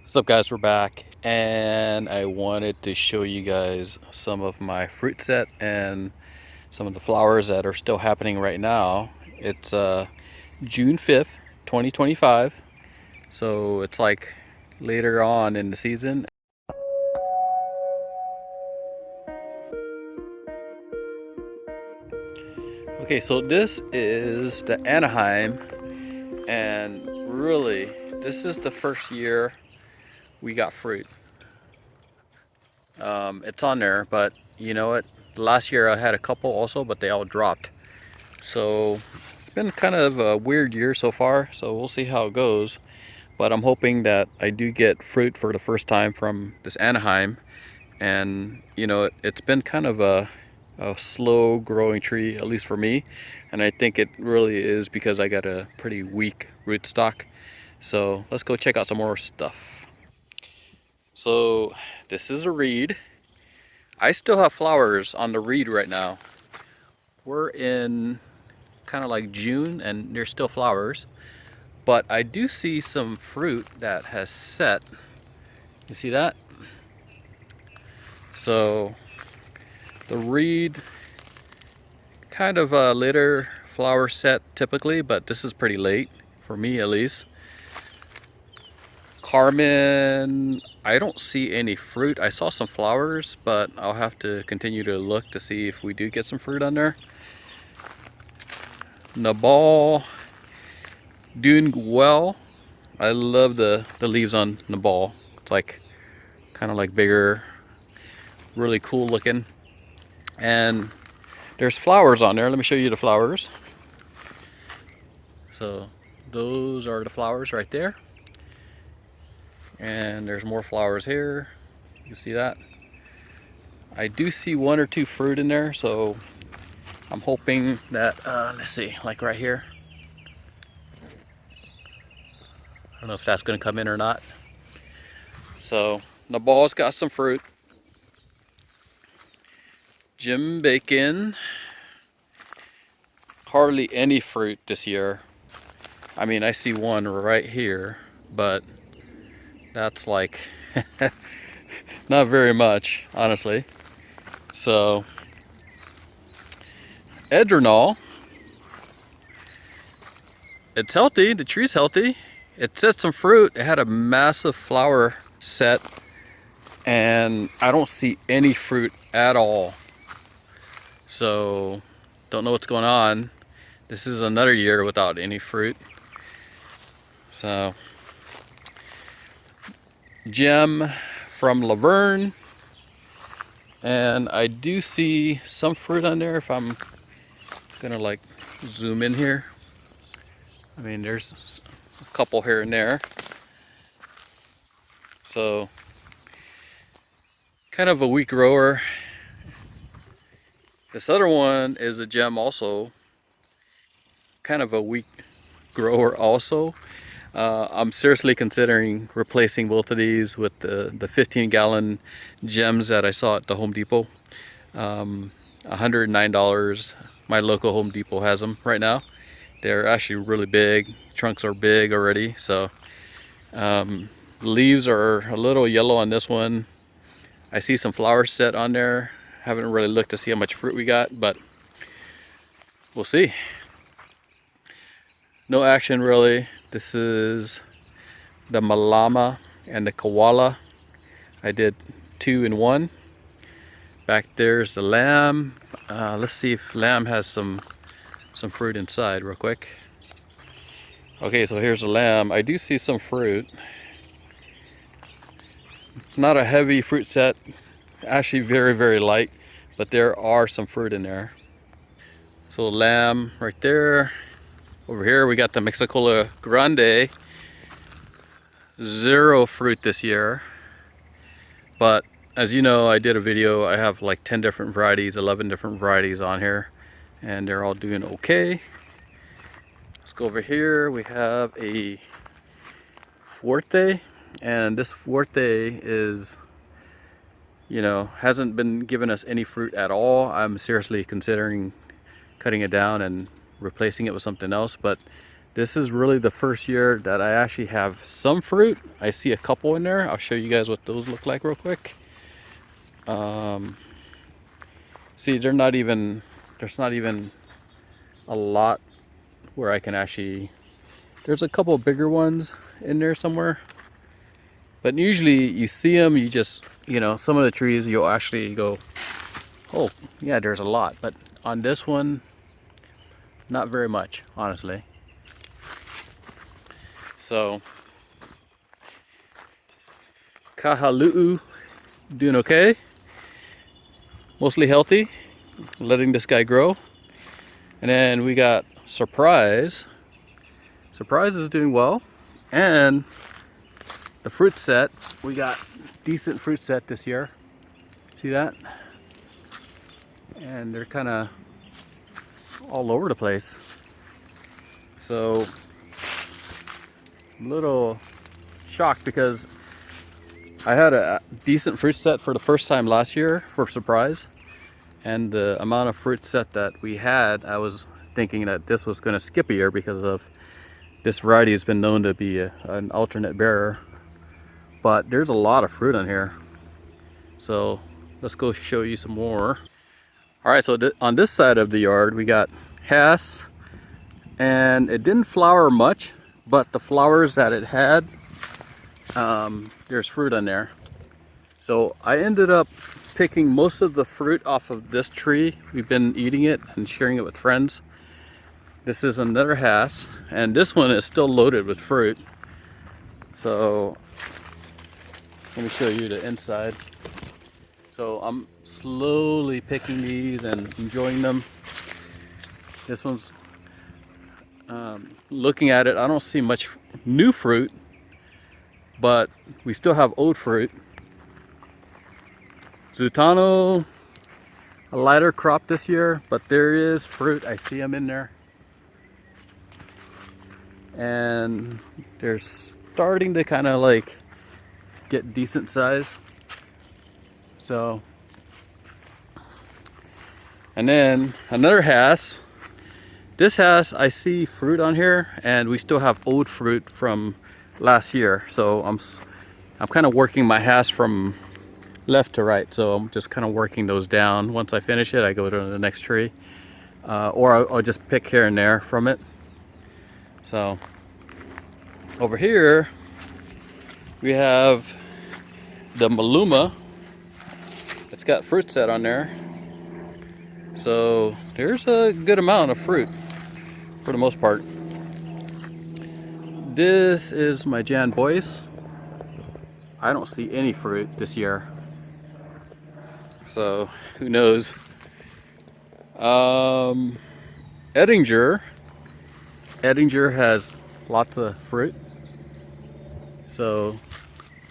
What's up, guys? We're back, and I wanted to show you guys some of my fruit set and some of the flowers that are still happening right now. It's June 5th, 2025, so it's like later on in the season. Okay, so this is the Anaheim, and really, this is the first year we got fruit. It's on there, but you know what? Last year I had a couple also, but they all dropped. So it's been kind of a weird year so far, so we'll see how it goes. But I'm hoping that I do get fruit for the first time from this Anaheim. And you know, it's been kind of a slow growing tree, at least for me. And I think it really is because I got a pretty weak rootstock. So let's go check out some more stuff. So this is a reed. I still have flowers on the reed right now. We're in kind of like June and there's still flowers, but I do see some fruit that has set. You see that? So the reed kind of a later flower set typically, but this is pretty late for me at least. Carmen, I don't see any fruit. I saw some flowers, but I'll have to continue to look to see if we do get some fruit on there. Nabal, doing well. I love the leaves on Nabal. It's like kind of like bigger, really cool looking. And there's flowers on there. Let me show you the flowers. So those are the flowers right there. And there's more flowers here. You can see that. I do see one or two fruit in there, so I'm hoping that, let's see, like right here. I don't know if that's gonna come in or not. So the ball's got some fruit. Jim Bacon, hardly any fruit this year. I mean, I see one right here, but that's like not very much, honestly. So, Edronol, it's healthy. The tree's healthy. It set some fruit. It had a massive flower set, and I don't see any fruit at all. So, don't know what's going on. This is another year without any fruit. So, Gem from Laverne. And I do see some fruit on there if I'm gonna like zoom in here. I mean, there's a couple here and there. So, kind of a weak grower. This other one is a gem also. Kind of a weak grower also. I'm seriously considering replacing both of these with the 15-gallon gems that I saw at the Home Depot. $109. My local Home Depot has them right now. They're actually really big. Trunks are big already. So leaves are a little yellow on this one. I see some flowers set on there. Haven't really looked to see how much fruit we got, but we'll see. No action really. This is the Malama and the Koala. I did 2 in 1. Back there's the lamb. Let's see if lamb has some fruit inside real quick. Okay, so here's the lamb. I do see some fruit. Not a heavy fruit set. Actually very, very light, but there are some fruit in there. So lamb right there. Over here we got the Mexicola Grande. 0 fruit this year. But as you know, I did a video. I have like 10 different varieties, 11 different varieties on here, and they're all doing okay. Let's go over here. We have a Fuerte, and this Fuerte is, you know, hasn't been giving us any fruit at all. I'm seriously considering cutting it down and replacing it with something else, but This is really the first year that I actually have some fruit. I see a couple in there. I'll show you guys what those look like real quick. See, there's not even a lot where I can actually, there's a couple bigger ones in there somewhere. But usually you see them, you just, some of the trees you'll actually go, oh, yeah, there's a lot. But on this one, not very much, honestly. So, Kahalu'u doing okay. Mostly healthy, letting this guy grow. And then we got Surprise. Surprise is doing well. And the fruit set, we got decent fruit set this year. See that? And they're kind of all over the place. So I'm a little shocked because I had a decent fruit set for the first time last year for Surprise. And the amount of fruit set that we had, I was thinking that this was going to skip a year because of this variety has been known to be an alternate bearer. But there's a lot of fruit on here. So let's go show you some more. All right, so on this side of the yard, we got Hass. And it didn't flower much, but the flowers that it had, there's fruit on there. So I ended up picking most of the fruit off of this tree. We've been eating it and sharing it with friends. This is another Hass, and this one is still loaded with fruit. So let me show you the inside. So I'm slowly picking these and enjoying them. This one's, looking at it, I don't see much new fruit, but we still have old fruit. Zutano, a lighter crop this year, but there is fruit. I see them in there. And they're starting to kind of like get decent size. So, and then another Hass. This Hass, I see fruit on here, and we still have old fruit from last year. So I'm kind of working my Hass from left to right, so I'm just kind of working those down. Once I finish it, I go to the next tree, or I'll just pick here and there from it. So over here we have the Maluma. It's got fruit set on there, so there's a good amount of fruit for the most part. This is my Jan Boyce. I don't see any fruit this year, so who knows. Edinger has lots of fruit, so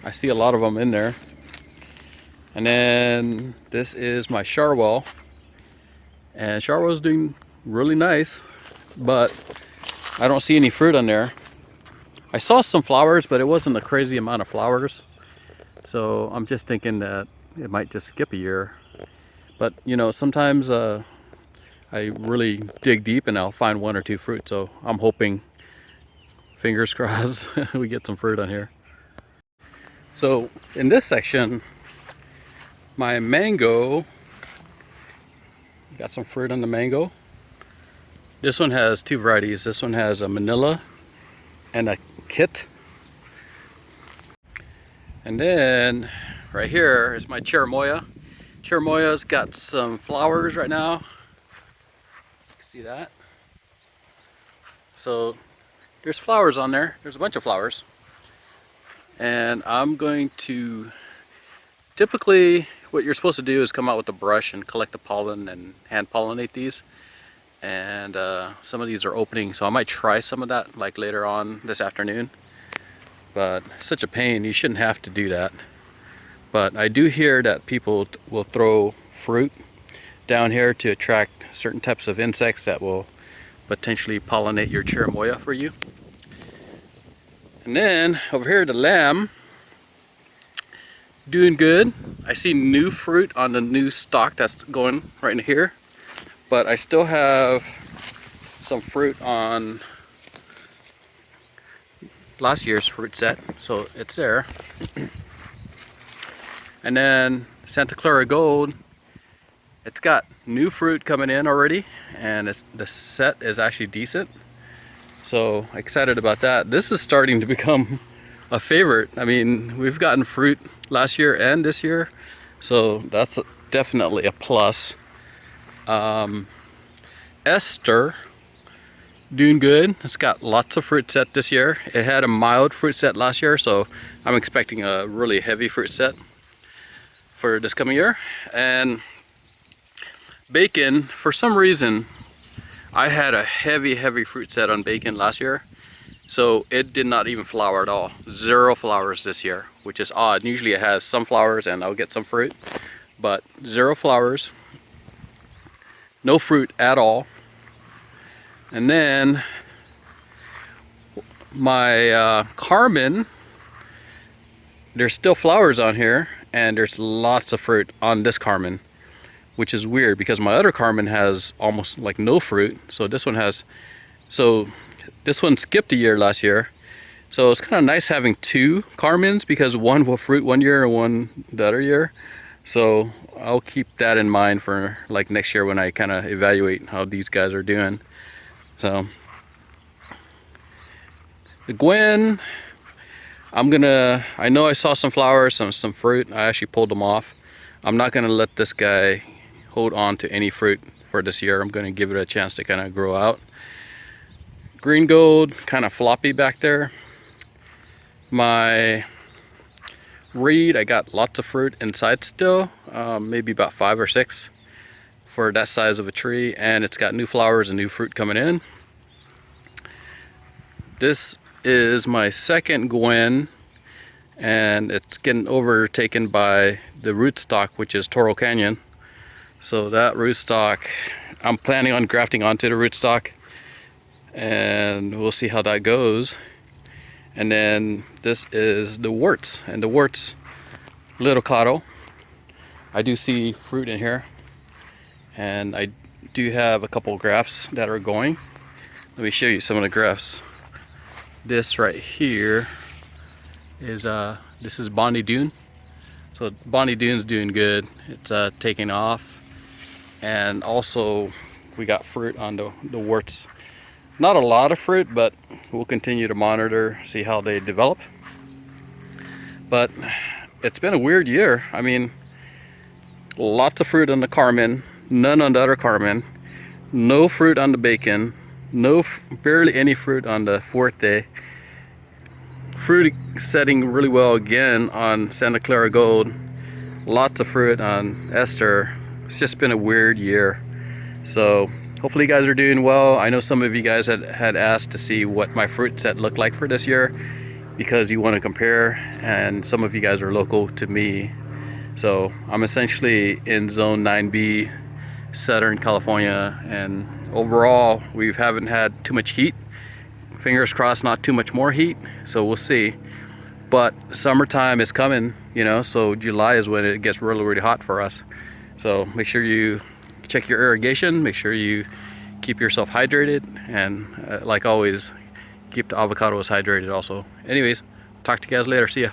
I see a lot of them in there. And then this is my Charwell, and Charwell's doing really nice, but I don't see any fruit on there. I saw some flowers, but it wasn't a crazy amount of flowers, so I'm just thinking that it might just skip a year. But sometimes I really dig deep and I'll find one or two fruit, so I'm hoping, fingers crossed, we get some fruit on here. So in this section, my mango, got some fruit on the mango. This one has two varieties. This one has a Manila and a Kit. And then right here is my Cherimoya. Cherimoya's got some flowers right now. See that? So there's flowers on there. There's a bunch of flowers. And I'm going to, typically what you're supposed to do is come out with a brush and collect the pollen and hand pollinate these. And some of these are opening, so I might try some of that like later on this afternoon. But it's such a pain, you shouldn't have to do that. But I do hear that people will throw fruit down here to attract certain types of insects that will potentially pollinate your Cherimoya for you. And then over here, the lamb, doing good. I see new fruit on the new stalk that's going right in here, but I still have some fruit on last year's fruit set, so it's there. And then Santa Clara Gold, it's got new fruit coming in already, and the set is actually decent. So excited about that. This is starting to become a favorite. I mean, we've gotten fruit last year and this year, so that's definitely a plus. Esther, doing good. It's got lots of fruit set this year. It had a mild fruit set last year, so I'm expecting a really heavy fruit set for this coming year. And Bacon, for some reason, I had a heavy fruit set on Bacon last year, so it did not even flower at all. 0 flowers this year, which is odd. Usually it has some flowers and I'll get some fruit, but 0 flowers, no fruit at all. And then my Carmen, there's still flowers on here, and there's lots of fruit on this Carmen, which is weird because my other Carmen has almost like no fruit. So this one has, so this one skipped a year last year. So it's kind of nice having 2 Carmens because one will fruit one year and one the other year. So I'll keep that in mind for like next year when I kind of evaluate how these guys are doing. So the Gwen, I know I saw some flowers, some fruit. I actually pulled them off. I'm not gonna let this guy hold on to any fruit for this year. I'm gonna give it a chance to kind of grow out. Green Gold, kind of floppy back there. My Reed, I got lots of fruit inside still, maybe about 5 or 6 for that size of a tree, and it's got new flowers and new fruit coming in. This is my second Gwen, and it's getting overtaken by the rootstock, which is Toro Canyon. So that rootstock, I'm planning on grafting onto the rootstock, and we'll see how that goes. And then this is the Warts, and the Warts, little coddle. I do see fruit in here, and I do have a couple grafts that are going. Let me show you some of the grafts. This right here is this is Bonnie Dune. So Bonnie Dune's doing good. It's taking off, and also we got fruit on the Warts. Not a lot of fruit, but we'll continue to monitor, see how they develop. But it's been a weird year. I mean, lots of fruit on the Carmen, none on the other Carmen, no fruit on the Bacon, barely any fruit on the Fuerte. Fruit setting really well again on Santa Clara Gold. Lots of fruit on Esther. It's just been a weird year. So hopefully you guys are doing well. I know some of you guys had asked to see what my fruit set looked like for this year because you want to compare, and some of you guys are local to me. So I'm essentially in zone 9B, Southern California, and overall we haven't had too much heat. Fingers crossed not too much more heat, so we'll see. But summertime is coming, you know, so July is when it gets really hot for us. So make sure you check your irrigation, make sure you keep yourself hydrated, and like always, keep the avocados hydrated also. Anyways, talk to you guys later. See ya.